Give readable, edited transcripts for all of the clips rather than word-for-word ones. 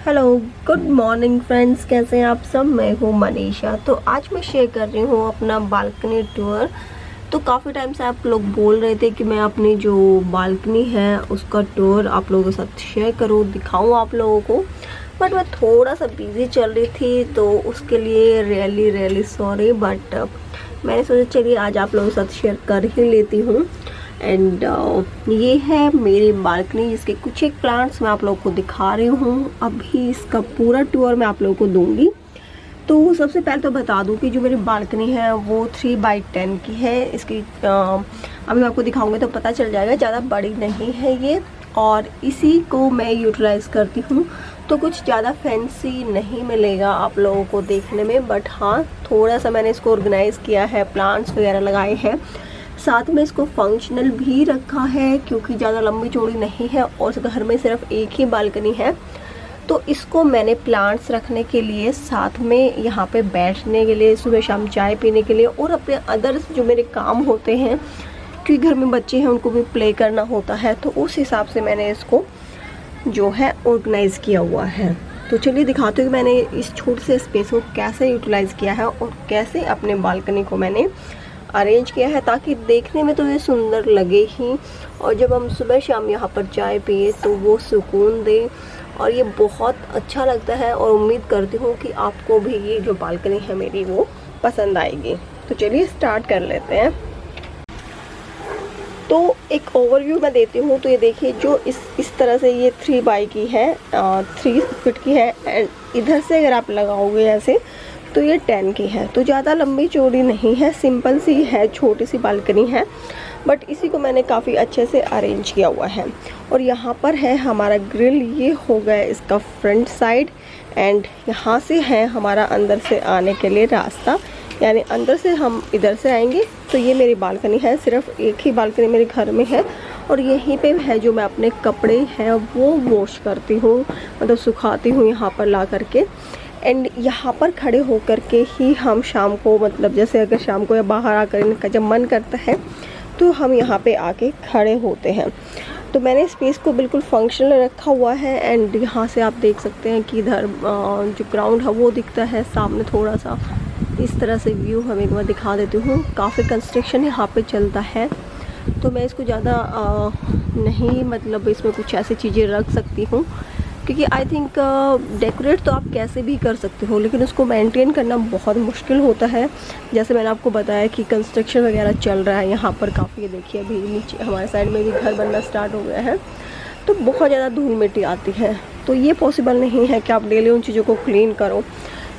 Hello, good morning friends. कैसे हैं आप सब? मैं हूँ मनीषा। तो आज मैं शेयर कर रही हूँ अपना बालकनी टूर। तो काफ़ी टाइम से आप लोग बोल रहे थे कि मैं अपनी जो बालकनी है उसका टूर आप लोगों के साथ शेयर करूँ, दिखाऊँ आप लोगों को। बट मैं थोड़ा सा बिजी चल रही थी तो उसके लिए रियली सॉरी। बट मैंने सोचा चलिए आज आप लोगों के साथ शेयर कर ही लेती हूँ। एंड ये है मेरी बालकनी जिसके कुछ एक प्लांट्स मैं आप लोगों को दिखा रही हूँ। अभी इसका पूरा टूर मैं आप लोगों को दूंगी। तो सबसे पहले तो बता दूं कि जो मेरी बालकनी है वो 3x10 की है। इसकी अभी मैं आपको दिखाऊंगी तो पता चल जाएगा, ज़्यादा बड़ी नहीं है ये। और इसी को मैं यूटिलाइज़ करती हूँ। तो कुछ ज़्यादा फैंसी नहीं मिलेगा आप लोगों को देखने में, बट हाँ थोड़ा सा मैंने इसको ऑर्गेनाइज़ किया है, प्लांट्स वगैरह लगाए हैं। साथ में इसको फंक्शनल भी रखा है क्योंकि ज़्यादा लंबी चौड़ी नहीं है और घर में सिर्फ एक ही बालकनी है। तो इसको मैंने प्लांट्स रखने के लिए, साथ में यहाँ पे बैठने के लिए, सुबह शाम चाय पीने के लिए, और अपने अदर्स जो मेरे काम होते हैं क्योंकि घर में बच्चे हैं उनको भी प्ले करना होता है, तो उस हिसाब से मैंने इसको जो है ऑर्गेनाइज़ किया हुआ है। तो चलिए दिखाती हूँ कि मैंने इस छोटे से स्पेस को कैसे यूटिलाइज़ किया है और कैसे अपने बालकनी को मैंने अरेंज किया है ताकि देखने में तो ये सुंदर लगे ही, और जब हम सुबह शाम यहाँ पर चाय पिए तो वो सुकून दे, और ये बहुत अच्छा लगता है। और उम्मीद करती हूँ कि आपको भी ये जो बालकनी है मेरी वो पसंद आएगी। तो चलिए स्टार्ट कर लेते हैं। तो एक ओवरव्यू मैं देती हूँ। तो ये देखिए जो इस तरह से ये 3x की है, 3 फीट की है। एंड इधर से अगर आप लगाओगे ऐसे तो ये 10 की है। तो ज़्यादा लंबी चौड़ी नहीं है, सिंपल सी है, छोटी सी बालकनी है, बट इसी को मैंने काफ़ी अच्छे से अरेंज किया हुआ है। और यहाँ पर है हमारा ग्रिल, ये हो गया इसका फ्रंट साइड। एंड यहाँ से है हमारा अंदर से आने के लिए रास्ता, यानी अंदर से हम इधर से आएंगे। तो ये मेरी बालकनी है, सिर्फ एक ही बालकनी मेरे घर में है। और यहीं पे है जो मैं अपने कपड़े हैं वो वॉश करती हूँ, मतलब सुखाती हूँ यहाँ पर ला करके। एंड यहाँ पर खड़े होकर के ही हम शाम को, मतलब जैसे अगर शाम को या बाहर आकर इनका जब मन करता है तो हम यहाँ पे आके खड़े होते हैं। तो मैंने स्पेस को बिल्कुल फंक्शनल रखा हुआ है। एंड यहाँ से आप देख सकते हैं कि इधर जो ग्राउंड है वो दिखता है सामने थोड़ा सा। इस तरह से व्यू हम एक बार दिखा देती हूँ। काफ़ी कंस्ट्रक्शन यहाँ पे चलता है तो मैं इसको ज़्यादा नहीं, मतलब इसमें कुछ ऐसी चीज़ें रख सकती हूँ क्योंकि आई थिंक डेकोरेट तो आप कैसे भी कर सकते हो, लेकिन उसको मेंटेन करना बहुत मुश्किल होता है। जैसे मैंने आपको बताया कि कंस्ट्रक्शन वगैरह चल रहा है यहाँ पर काफ़ी। देखिए अभी नीचे हमारे साइड में भी घर बनना स्टार्ट हो गया है, तो बहुत ज़्यादा धूल मिट्टी आती है। तो ये पॉसिबल नहीं है कि आप डेली उन चीज़ों को क्लीन करो।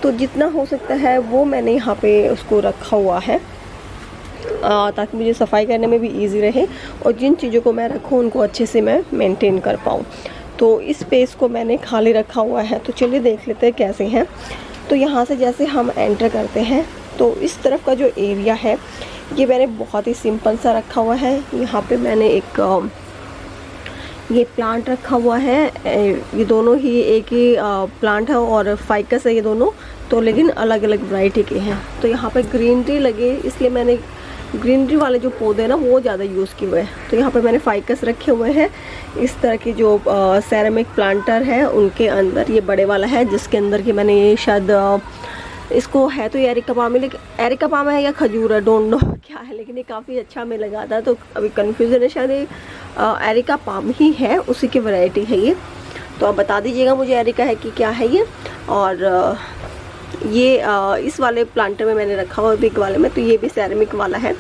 तो जितना हो सकता है वो मैंने यहाँ पर उसको रखा हुआ है ताकि मुझे सफाई करने में भी ईजी रहे, और जिन चीज़ों को मैं रखूँ उनको अच्छे से मैं मेंटेन कर पाऊँ। तो इस स्पेस को मैंने खाली रखा हुआ है। तो चलिए देख लेते हैं कैसे हैं। तो यहाँ से जैसे हम एंटर करते हैं तो इस तरफ का जो एरिया है ये मैंने बहुत ही सिंपल सा रखा हुआ है। यहाँ पे मैंने एक ये प्लांट रखा हुआ है। ये दोनों ही एक ही प्लांट है और फाइकस है ये दोनों, तो लेकिन अलग अलग वैरायटी के हैं। तो यहाँ पे ग्रीनरी लगे इसलिए मैंने ग्रीनरी वाले जो पौधे ना वो ज़्यादा यूज़ किए हुए हैं। तो यहाँ पर मैंने फाइकस रखे हुए हैं। इस तरह की जो सेरेमिक प्लांटर है उनके अंदर ये बड़े वाला है जिसके अंदर कि मैंने ये शायद इसको है तो एरिका पाम है, लेकिन एरिका पाम है या खजूर है, डोंट नो क्या है, लेकिन ये काफ़ी अच्छा में लगा था। तो अभी कन्फ्यूज़न है, शायद ये एरिका पाम ही है, उसी की वैरायटी है ये। तो आप बता दीजिएगा मुझे एरिका है कि क्या है ये। और ये इस वाले प्लांटर में मैंने रखा हुआ बिग वाले में, तो ये भी सेरेमिक वाला है।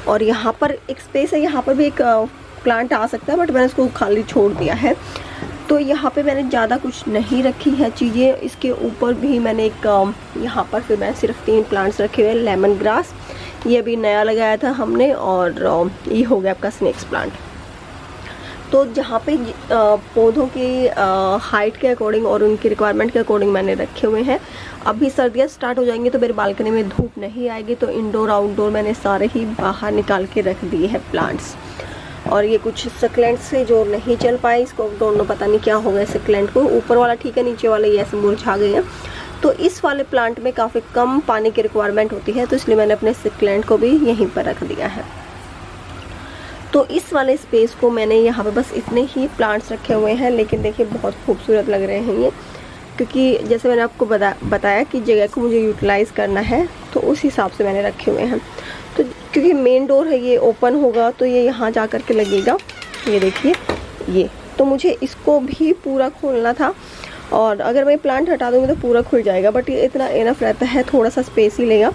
और यहाँ पर एक स्पेस है, यहाँ पर भी एक प्लांट आ सकता है बट मैंने इसको खाली छोड़ दिया है। तो यहाँ पे मैंने ज़्यादा कुछ नहीं रखी है चीज़ें। इसके ऊपर भी मैंने एक यहाँ पर फिर मैं सिर्फ 3 प्लांट्स रखे हुए हैं। लेमन ग्रास ये अभी नया लगाया था हमने, और ये हो गया आपका स्नेक्स प्लांट। तो जहाँ पे पौधों की हाइट के अकॉर्डिंग और उनकी रिक्वायरमेंट के अकॉर्डिंग मैंने रखे हुए हैं। अभी सर्दियाँ स्टार्ट हो जाएंगी तो मेरी बालकनी में धूप नहीं आएगी, तो इंडोर आउटडोर मैंने सारे ही बाहर निकाल के रख दिए हैं प्लांट्स। और ये कुछ सक्लेंट से जो नहीं चल पाए, इसको दोनों पता नहीं क्या हो गया सक्लेंट को। ऊपर वाला ठीक है, नीचे वाले ये ऐसे मुरझा गए हैं। तो इस वाले प्लांट में काफ़ी कम पानी की रिक्वायरमेंट होती है, तो इसलिए मैंने अपने सक्लेंट को भी यहीं पर रख दिया है। तो इस वाले स्पेस को मैंने यहाँ पे बस इतने ही प्लांट्स रखे हुए हैं, लेकिन देखिए बहुत खूबसूरत लग रहे हैं ये। क्योंकि जैसे मैंने आपको बताया कि जगह को मुझे यूटिलाइज़ करना है, तो उस हिसाब से मैंने रखे हुए हैं। तो क्योंकि मेन डोर है, ये ओपन होगा तो ये यहाँ जा कर के लगेगा। ये देखिए, ये तो मुझे इसको भी पूरा खोलना था, और अगर मैं प्लांट हटा दूँगी तो पूरा खुल जाएगा, बट ये इतना इनफ रहता है, थोड़ा सा स्पेस ही लेगा।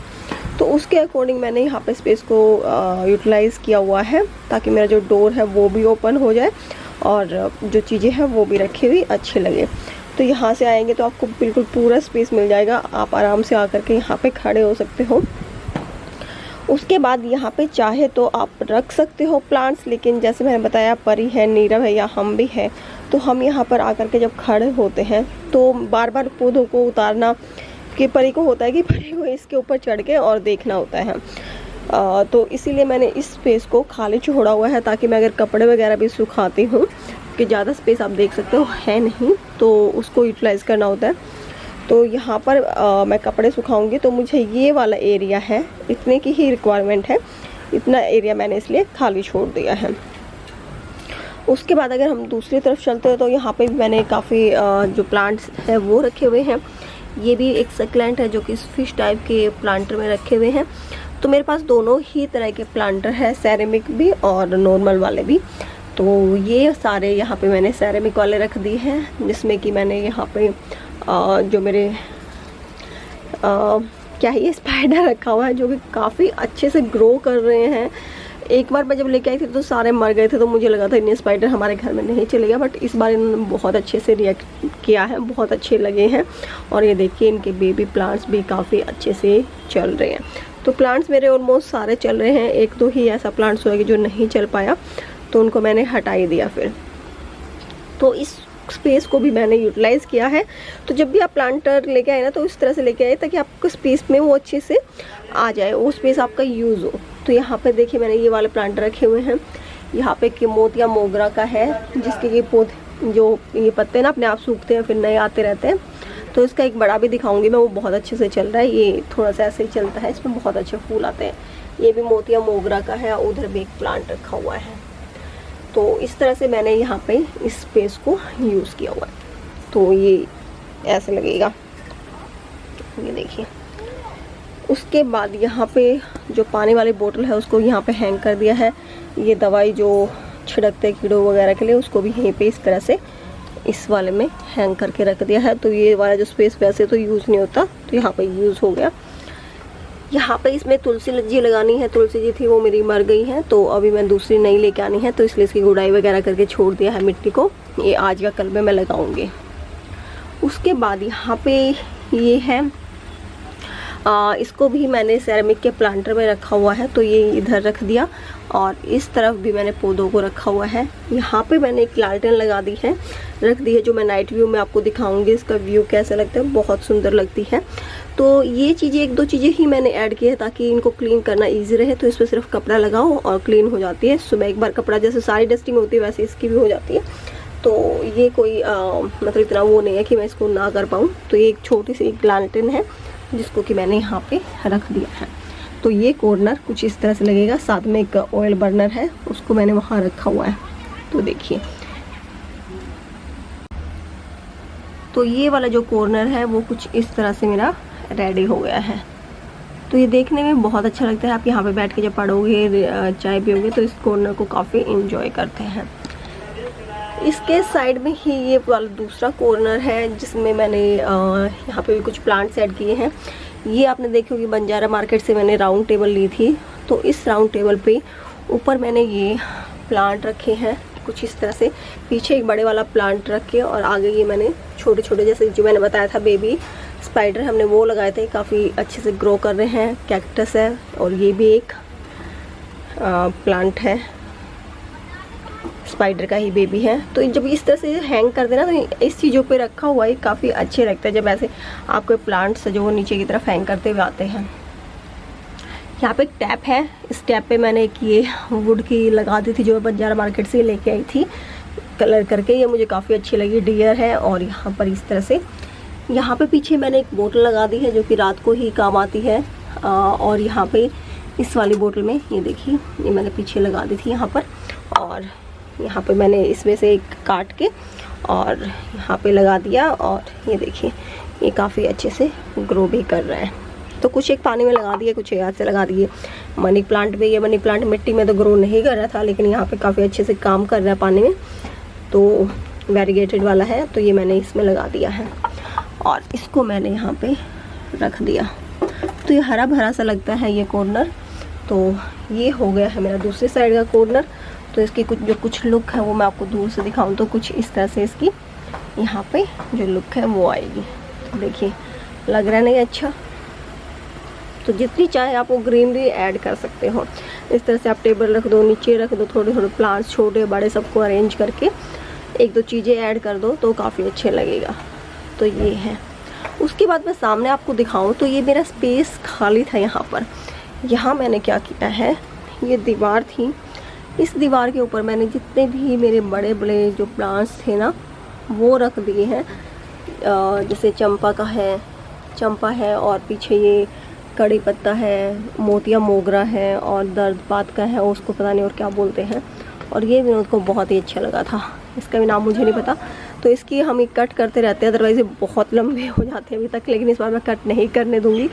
तो उसके अकॉर्डिंग मैंने यहाँ पे स्पेस को यूटिलाइज़ किया हुआ है, ताकि मेरा जो डोर है वो भी ओपन हो जाए और जो चीज़ें हैं वो भी रखी हुई अच्छी लगे। तो यहाँ से आएंगे तो आपको बिल्कुल पूरा स्पेस मिल जाएगा, आप आराम से आकर के यहाँ पे खड़े हो सकते हो। उसके बाद यहाँ पे चाहे तो आप रख सकते हो प्लांट्स, लेकिन जैसे मैंने बताया परी है, नीरव है या हम भी है, तो हम यहाँ पर आकर के जब खड़े होते हैं तो बार बार पौधों को उतारना, कि परी को होता है कि परी को इसके ऊपर चढ़ के और देखना होता है। तो इसीलिए मैंने इस स्पेस को खाली छोड़ा हुआ है, ताकि मैं अगर कपड़े वगैरह भी सुखाती हूँ, कि ज़्यादा स्पेस आप देख सकते हो है नहीं, तो उसको यूटिलाइज़ करना होता है। तो यहाँ पर मैं कपड़े सुखाऊंगी तो मुझे ये वाला एरिया है, इतने की ही रिक्वायरमेंट है, इतना एरिया मैंने इसलिए खाली छोड़ दिया है। उसके बाद अगर हम दूसरी तरफ चलते हैं तो यहाँ पे भी मैंने काफ़ी जो प्लांट्स हैं वो रखे हुए हैं। ये भी एक सक्लेंट है जो कि फिश टाइप के प्लांटर में रखे हुए हैं। तो मेरे पास दोनों ही तरह के प्लांटर है, सेरेमिक भी और नॉर्मल वाले भी। तो ये सारे यहाँ पे मैंने सेरेमिक वाले रख दिए हैं, जिसमें कि मैंने यहाँ पे जो मेरे क्या है, ये स्पाइडर रखा हुआ है, जो कि काफ़ी अच्छे से ग्रो कर रहे हैं। एक बार मैं जब लेके आई थी तो सारे मर गए थे, तो मुझे लगा था इन्हें स्पाइडर हमारे घर में नहीं चलेगा, बट इस बार इन्होंने बहुत अच्छे से रिएक्ट किया है, बहुत अच्छे लगे हैं। और ये देखिए, इनके बेबी प्लांट्स भी काफ़ी अच्छे से चल रहे हैं। तो प्लांट्स मेरे ऑलमोस्ट सारे चल रहे हैं, एक दो ही ऐसा प्लांट्स हुआ कि जो नहीं चल पाया, तो उनको मैंने हटा ही दिया फिर। तो इस स्पेस को भी मैंने यूटिलाइज़ किया है। तो जब भी आप प्लांटर लेके आए ना, तो इस तरह से लेके आए ताकि आपको स्पेस में वो अच्छे से आ जाए, वो स्पेस आपका यूज़ हो। तो यहाँ पे देखिए, मैंने ये वाले प्लांटर रखे हुए हैं। यहाँ पे किमोत या मोगरा का है, जिसके ये पौधे, जो ये पत्ते ना अपने आप सूखते हैं फिर नए आते रहते हैं। तो इसका एक बड़ा भी दिखाऊंगी मैं, वो बहुत अच्छे से चल रहा है। ये थोड़ा सा ऐसे ही चलता है, इसमें बहुत अच्छे फूल आते हैं। ये भी मोतिया मोगरा का है, उधर भी एक प्लांट रखा हुआ है। तो इस तरह से मैंने यहाँ पे इस स्पेस को यूज़ किया हुआ है। तो ये ऐसे लगेगा, ये देखिए। उसके बाद यहाँ पे जो पानी वाली बोतल है उसको यहाँ पे हैंग कर दिया है। ये दवाई जो छिड़कते कीड़ों वगैरह के लिए, उसको भी यहीं पे इस तरह से इस वाले में हैंग करके रख दिया है। तो ये वाला जो स्पेस वैसे तो यूज़ नहीं होता, तो यहाँ पे यूज़ हो गया। यहाँ पे इसमें तुलसी जी लगानी है, तुलसी जी थी वो मेरी मर गई है, तो अभी मैं दूसरी नई लेके आनी है, तो इसलिए इसकी गुड़ाई वगैरह करके छोड़ दिया है मिट्टी को। ये आज या कल में मैं लगाऊंगी। उसके बाद यहाँ पे ये है, इसको भी मैंने सेरेमिक के प्लांटर में रखा हुआ है, तो ये इधर रख दिया। और इस तरफ भी मैंने पौधों को रखा हुआ है। यहाँ पे मैंने एक लालटेन लगा दी है, रख दी है, जो मैं नाइट व्यू में आपको दिखाऊंगी। इसका व्यू कैसा लगता है, बहुत सुंदर लगती है। तो ये चीज़ें, एक दो चीज़ें ही मैंने ऐड की है ताकि इनको क्लीन करना ईजी रहे। तो इस पर सिर्फ कपड़ा लगाओ और क्लीन हो जाती है। सुबह एक बार कपड़ा, जैसे सारी डस्टिंग होती है वैसे इसकी भी हो जाती है। तो ये कोई मतलब इतना वो नहीं है कि मैं इसको ना कर पाऊँ। तो ये एक छोटी सी एक लालटेन है जिसको कि मैंने यहाँ पे रख दिया है। तो ये कॉर्नर कुछ इस तरह से लगेगा। साथ में एक ऑयल बर्नर है, उसको मैंने वहाँ रखा हुआ है। तो देखिए, तो ये वाला जो कॉर्नर है वो कुछ इस तरह से मेरा रेडी हो गया है। तो ये देखने में बहुत अच्छा लगता है। आप यहाँ पे बैठ के जब पढ़ोगे, चाय पियोगे, तो इस कॉर्नर को काफ़ी इंजॉय करते हैं। इसके साइड में ही ये वाला दूसरा कॉर्नर है, जिसमें मैंने यहाँ पे भी कुछ प्लांट्स ऐड किए हैं। ये आपने देखी होगी, बंजारा मार्केट से मैंने राउंड टेबल ली थी। तो इस राउंड टेबल पे ऊपर मैंने ये प्लांट रखे हैं कुछ इस तरह से। पीछे एक बड़े वाला प्लांट रखे और आगे ये मैंने छोटे छोटे, जैसे जो मैंने बताया था बेबी स्पाइडर हमने वो लगाए थे, काफ़ी अच्छे से ग्रो कर रहे हैं। कैक्टस है और ये भी एक प्लांट है, स्पाइडर का ही बेबी है। तो जब इस तरह से हैंग कर देना, तो इस चीज़ों पे रखा हुआ है काफ़ी अच्छे लगता है, जब ऐसे आपके प्लांट्स जो वो नीचे की तरफ हैंग करते हुए आते हैं। यहाँ पे एक टैप है, इस टैप पे मैंने एक ये वुड की लगा दी थी, जो मैं बंजारा मार्केट से लेके आई थी कलर करके। ये मुझे काफ़ी अच्छी लगी, डियर है। और यहाँ पर इस तरह से यहाँ पे पीछे मैंने एक बोतल लगा दी है, जो कि रात को ही काम आती है। और यहाँ पे इस वाली बोतल में ये देखिए, ये मैंने पीछे लगा दी थी यहाँ पर। और यहाँ पे मैंने इसमें से एक काट के और यहाँ पे लगा दिया। और ये देखिए ये काफ़ी अच्छे से ग्रो भी कर रहा है। तो कुछ एक पानी में लगा दिए, कुछ हाथ से लगा दिए। मनी प्लांट में, ये मनी प्लांट मिट्टी में तो ग्रो नहीं कर रहा था, लेकिन यहाँ पे काफ़ी अच्छे से काम कर रहा है पानी में। तो वेरीगेटेड वाला है, तो ये मैंने इसमें लगा दिया है और इसको मैंने यहाँ पे रख दिया। तो ये हरा भरा सा लगता है ये कॉर्नर। तो ये हो गया है मेरा दूसरी साइड का कॉर्नर। तो इसकी कुछ लुक है वो मैं आपको दूर से दिखाऊं तो कुछ इस तरह से इसकी यहाँ पे जो लुक है वो आएगी। तो देखिए लग रहा नहीं अच्छा। तो जितनी चाहे आप वो ग्रीनरी ऐड कर सकते हो। इस तरह से आप टेबल रख दो, नीचे रख दो, थोड़े थोड़े प्लांट्स छोटे बड़े सबको अरेंज करके एक दो चीज़ें ऐड कर दो तो काफ़ी अच्छे लगेगा। तो ये है। उसके बाद मैं सामने आपको दिखाऊं तो ये मेरा स्पेस खाली था यहाँ पर। यहाँ मैंने क्या किया है, ये दीवार थी, इस दीवार के ऊपर मैंने जितने भी मेरे बड़े बड़े जो प्लांट्स थे ना वो रख दिए हैं। जैसे चंपा है और पीछे ये कड़ी पत्ता है, मोतिया मोगरा है और दर्द पात का है, उसको पता नहीं और क्या बोलते हैं। और ये विनोद को बहुत ही अच्छा लगा था, इसका भी नाम मुझे नहीं पता। तो इसकी हम एक कट करते रहते हैं, अदरवाइज़ ये बहुत लंबे हो जाते हैं अभी तक, लेकिन इस बार मैं कट नहीं करने दूंगी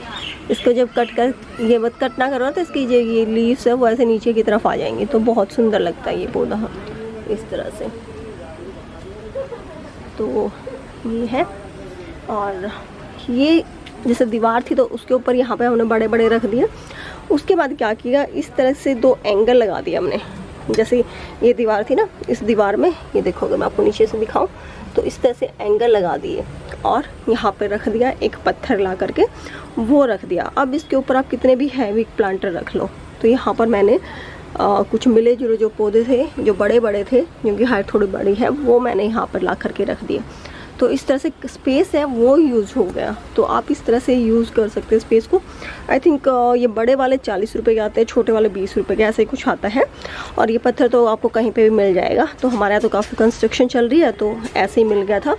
इसको। जब ये मत कट ना करो तो इसकी जो ये लीव्स है वो ऐसे नीचे की तरफ आ जाएंगी, तो बहुत सुंदर लगता है ये पौधा इस तरह से। तो ये है। और ये जैसे दीवार थी तो उसके ऊपर यहाँ पे हमने बड़े बड़े रख दिए। उसके बाद क्या किया, इस तरह से 2 एंगल लगा दिया हमने। जैसे ये दीवार थी ना, इस दीवार में ये देखो, अगर मैं आपको नीचे से दिखाऊं तो इस तरह से एंगल लगा दिए और यहाँ पे रख दिया एक पत्थर ला करके वो रख दिया। अब इसके ऊपर आप कितने भी हैवी प्लांटर रख लो। तो यहाँ पर मैंने कुछ मिले जुले जो पौधे थे जो बड़े बड़े थे, जिनकी हाइट थोड़ी बड़ी है, वो मैंने यहाँ पर ला करके रख दिए। तो इस तरह से स्पेस है वो यूज़ हो गया। तो आप इस तरह से यूज़ कर सकते हैं स्पेस को। आई थिंक ये बड़े वाले 40 रुपये के आते हैं, छोटे वाले 20 रुपये के, ऐसे ही कुछ आता है। और ये पत्थर तो आपको कहीं पे भी मिल जाएगा। तो हमारे यहाँ तो काफ़ी कंस्ट्रक्शन चल रही है तो ऐसे ही मिल गया था,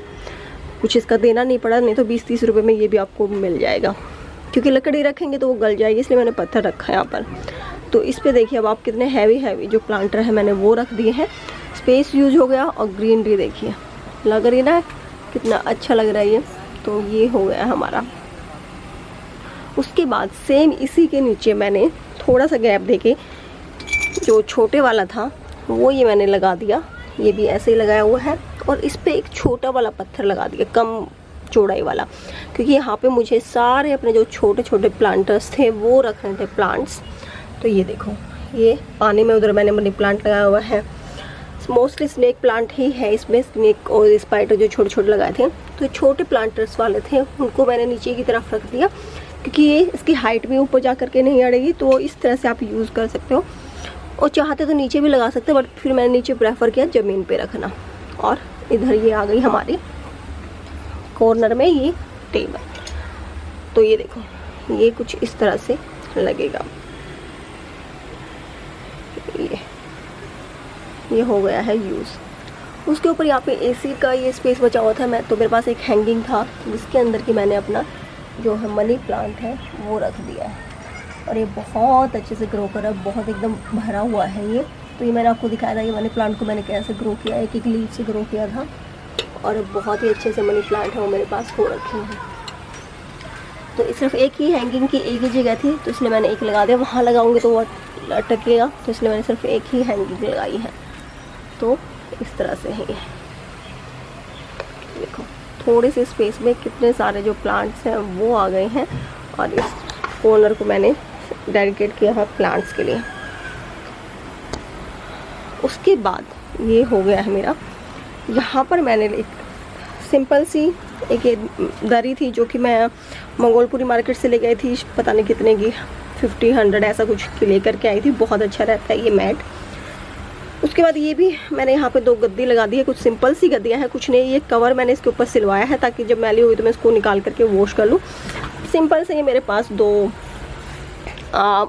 कुछ इसका देना नहीं पड़ा, नहीं तो 20-30 रुपये में ये भी आपको मिल जाएगा। क्योंकि लकड़ी रखेंगे तो वो गल जाएगी, इसलिए मैंने पत्थर रखा है यहाँ पर। तो इस पर देखिए अब आप कितने हैवी जो प्लांटर है मैंने वो रख दिए हैं। स्पेस यूज हो गया और ग्रीनरी देखिए लग रही ना, कितना अच्छा लग रहा है ये। तो ये हो गया हमारा। उसके बाद सेम इसी के नीचे मैंने थोड़ा सा गैप देके जो छोटे वाला था वो ये मैंने लगा दिया। ये भी ऐसे ही लगाया हुआ है और इस पे एक छोटा वाला पत्थर लगा दिया, कम चौड़ाई वाला, क्योंकि यहाँ पे मुझे सारे अपने जो छोटे छोटे प्लांटर्स थे वो रखने थे प्लांट्स। तो ये देखो, ये पानी में उधर मैंने मनी प्लांट लगाया हुआ है। मोस्टली स्नेक प्लांट ही है इसमें, स्नेक और स्पाइडर जो छोटे छोटे लगाए थे। तो छोटे प्लांटर्स वाले थे उनको मैंने नीचे की तरफ रख दिया, क्योंकि ये इसकी हाइट भी ऊपर जा करके नहीं अड़ेगी। तो इस तरह से आप यूज़ कर सकते हो, और चाहते तो नीचे भी लगा सकते हो, बट फिर मैंने नीचे प्रेफर किया ज़मीन पे रखना। और इधर ये आ गई हमारी कॉर्नर में ये टेबल। तो ये देखो ये कुछ इस तरह से लगेगा। ये हो गया है यूज़। उसके ऊपर यहाँ पे एसी का ये स्पेस बचा हुआ था, मैं तो मेरे पास एक हैंगिंग था जिसके अंदर की मैंने अपना जो है मनी प्लांट है वो रख दिया है। और ये बहुत अच्छे से ग्रो कर रहा है, बहुत एकदम भरा हुआ है ये। तो ये मैंने आपको दिखाया था कि मनी प्लांट को मैंने कैसे ग्रो किया, एक एक लीफ से ग्रो किया था। और बहुत ही अच्छे से मनी प्लांट है वो मेरे पास हो रखे हैं। तो सिर्फ एक ही हैंगिंग की एक ही जगह थी, तो इसलिए मैंने एक लगा दिया। वहाँ लगाऊंगी तो वो अटकेगा, तो इसलिए मैंने सिर्फ एक ही हैंगिंग लगाई है। तो इस तरह से है। देखो थोड़े से स्पेस में कितने सारे जो प्लांट्स हैं वो आ गए हैं। और इस कॉर्नर को मैंने डेडिकेट किया है प्लांट्स के लिए। उसके बाद ये हो गया है मेरा, यहाँ पर मैंने एक सिंपल सी एक दरी थी जो कि मैं मंगोलपुरी मार्केट से ले गई थी, पता नहीं कितने की, 50-100 ऐसा कुछ की लेकर के आई थी। बहुत अच्छा रहता है ये मैट। उसके बाद ये भी मैंने यहाँ पे 2 गद्दी लगा दी है, कुछ सिंपल सी गद्दियाँ हैं, कुछ नहीं। ये कवर मैंने इसके ऊपर सिलवाया है ताकि जब मैली हुई तो मैं इसको निकाल करके वॉश कर लूँ। सिंपल से ये मेरे पास 2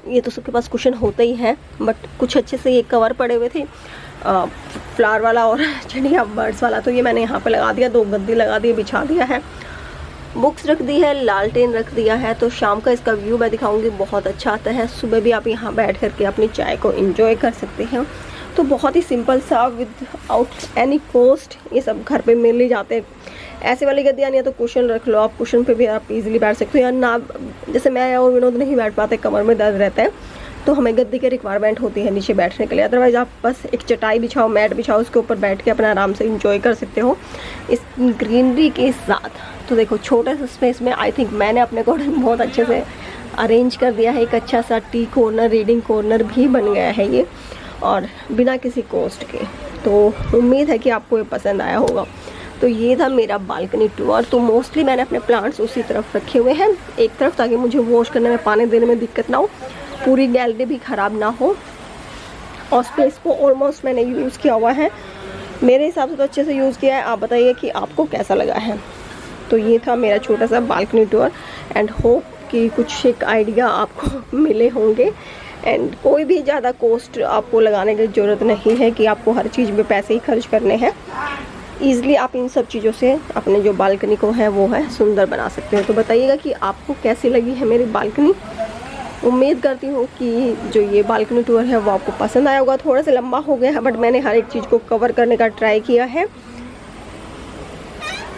ये तो सबके पास कुशन होता ही है, बट कुछ अच्छे से ये कवर पड़े हुए थे, फ्लावर वाला और चिड़िया बर्ड्स वाला। तो ये मैंने यहाँ पे लगा दिया, 2 गद्दी लगा दी, बिछा दिया है। बुक्स रख दी है, लालटेन रख दिया है। तो शाम का इसका व्यू मैं दिखाऊंगी, बहुत अच्छा आता है। सुबह भी आप यहाँ बैठ करके अपनी चाय को एंजॉय कर सकते हैं। तो बहुत ही सिंपल सा विदाउट एनी कॉस्ट ये सब घर पे मिल ही जाते हैं। ऐसे वाली गद्दियाँ नहीं है तो कुशन रख लो आप, कुशन पे भी आप इजीली बैठ सकते हो। या ना जैसे मैं और विनोद नहीं बैठ पाते, कमर में दर्द रहता है, तो हमें गद्दी की रिक्वायरमेंट होती है नीचे बैठने के लिए। अदरवाइज़ आप बस एक चटाई बिछाओ, मैट बिछाओ, उसके ऊपर बैठ के अपना आराम से इंजॉय कर सकते हो इस ग्रीनरी के साथ। तो देखो छोटे से स्पेस में आई थिंक मैंने अपने अकॉर्डिंग बहुत अच्छे से अरेंज कर दिया है। एक अच्छा सा टी कॉर्नर, रीडिंग कॉर्नर भी बन गया है ये, और बिना किसी कॉस्ट के। तो उम्मीद है कि आपको ये पसंद आया होगा। तो ये था मेरा बालकनी टूर। तो मोस्टली मैंने अपने प्लांट्स उसी तरफ रखे हुए हैं, एक तरफ, ताकि मुझे वॉश करने में, पानी देने में दिक्कत ना हो, पूरी गैलरी भी ख़राब ना हो। और स्पेस को ऑलमोस्ट मैंने यूज़ किया हुआ है, मेरे हिसाब से तो अच्छे से यूज़ किया है। आप बताइए कि आपको कैसा लगा है। तो ये था मेरा छोटा सा बालकनी टूर, एंड होप कि कुछ एक आइडिया आपको मिले होंगे। एंड कोई भी ज़्यादा कॉस्ट आपको लगाने की ज़रूरत नहीं है कि आपको हर चीज़ में पैसे ही खर्च करने हैं। ईज़िली आप इन सब चीज़ों से अपने जो बालकनी को है वो है सुंदर बना सकते हो। तो बताइएगा कि आपको कैसी लगी है मेरी बालकनी। उम्मीद करती हूँ कि जो ये बालकनी टूर है वो आपको पसंद आया होगा। थोड़ा सा लंबा हो गया है, बट मैंने हर एक चीज़ को कवर करने का ट्राई किया है।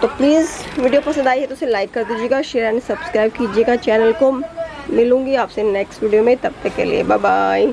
तो प्लीज़ वीडियो पसंद आई है तो उसे लाइक कर दीजिएगा, शेयर एंड सब्सक्राइब कीजिएगा चैनल को। मिलूँगी आपसे नेक्स्ट वीडियो में, तब तक के लिए बाय बाय।